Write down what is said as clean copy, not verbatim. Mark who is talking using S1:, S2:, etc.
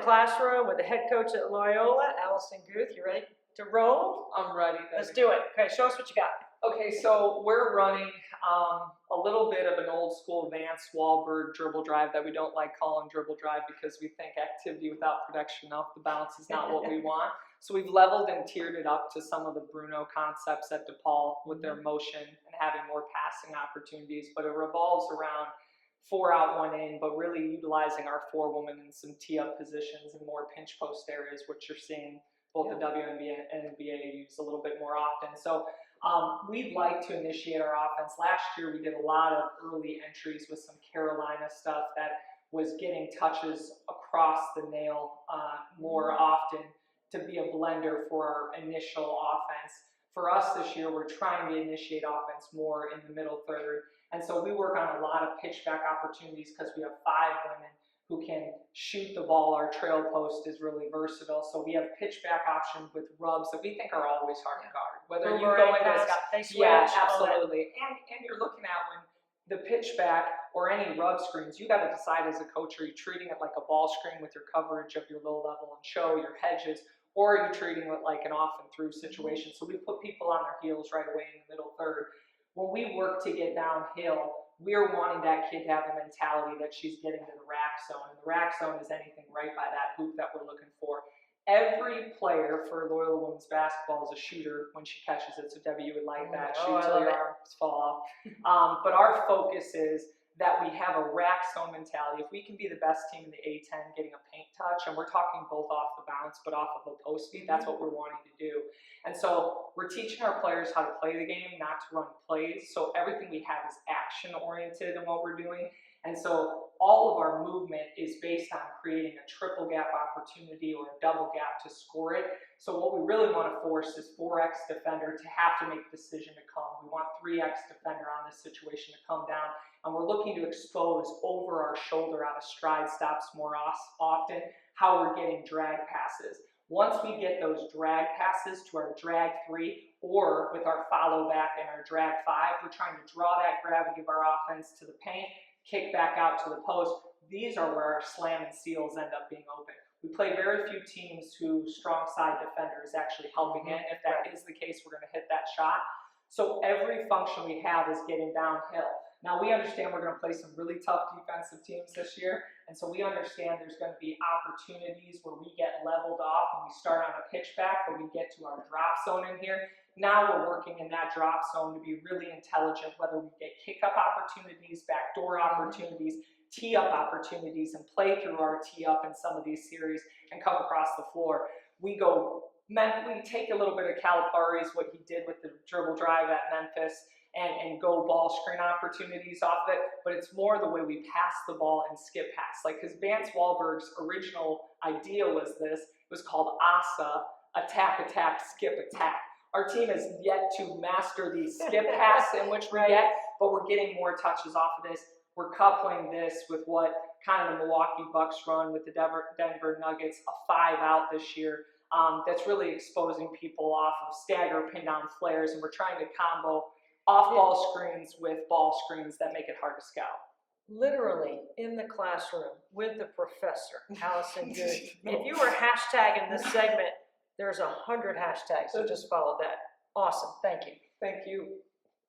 S1: the classroom with the head coach at Loyola, Allison Guth. You ready to roll?
S2: I'm ready.
S1: Let's do it. Okay, show us what you got.
S2: Okay, so we're running a little bit of an old school advanced Wahlberg dribble drive that we don't like calling dribble drive because we think activity without production off the bounce is not what we want. So we've leveled and tiered it up to some of the Bruno concepts at DePaul with their motion and having more passing opportunities, but it revolves around 4 out, 1 in, but really utilizing our 4 women in some tee-up positions and more pinch post areas, which you're seeing both the WNBA and NBA use a little bit more often. So we'd like to initiate our offense. Last year, we did a lot of early entries with some Carolina stuff that was getting touches across the nail more often to be a blender for our initial offense. For us this year, we're trying to initiate offense more in the middle third. And so we work on a lot of pitchback opportunities because we have 5 women who can shoot the ball. Our trail post is really versatile. So we have pitchback options with rubs that we think are always hard to guard. Whether you go into this, yeah, absolutely. And you're looking at when the pitchback or any rub screens, you got to decide as a coach, are you treating it like a ball screen with your coverage of your low level and show your hedges, or are you treating it like an off and through situation? So we put people on their heels right away in the middle third. When we work to get downhill, we're wanting that kid to have a mentality that she's getting to the rack zone. And the rack zone is anything right by that hoop that we're looking for. Every player for Loyola women's basketball is a shooter when she catches it. So Debbie, you would like that. Shoot till your arms fall off. But our focus is that we have a rack zone mentality. If we can be the best team in the A10 getting a paint touch, and we're talking both off the bounce but off of a post feed, that's what we're wanting to do. And so we're teaching our players how to play the game, not to run plays. So everything we have is action oriented in what we're doing. And so all of our movement is based on creating a triple gap opportunity or a double gap to score it. So what we really want to force is 4X defender to have to make a decision to come. We want 3X defender on this situation to come down. And we're looking to expose over our shoulder out of stride stops more often how we're getting drag passes. Once we get those drag passes to our drag 3 or with our follow back and our drag 5, we're trying to draw that gravity of our offense to the paint, kick back out to the post. These are where our slam and seals end up being open. We play very few teams whose strong side defender is actually helping in. If that is the case, we're going to hit that shot. So every function we have is getting downhill. Now we understand we're going to play some really tough defensive teams this year, and so we understand there's going to be opportunities where we get leveled off and we start on a pitch back, but we get to our drop zone in here. Now we're working in that drop zone to be really intelligent, whether we get kick-up opportunities, backdoor opportunities, tee-up opportunities, and play through our tee-up in some of these series and come across the floor. We take a little bit of Calipari's, what he did with the dribble drive at Memphis, and go ball screen opportunities off of it, but it's more the way we pass the ball and skip pass. Like, because Vance Wahlberg's original idea was this, it was called ASA, attack, attack, skip, attack. Our team has yet to master the skip pass in which we get, but we're getting more touches off of this. We're coupling this with what kind of the Milwaukee Bucks run with the Denver Nuggets, a 5 out this year. That's really exposing people off of stagger, pin down flares, and we're trying to combo off-ball screens with ball screens that make it hard to scout.
S1: Literally in the classroom with the professor, Allison Guth. If you were hashtagging this segment, there's 100 hashtags, so just follow that. Awesome. Thank you.
S2: Thank you.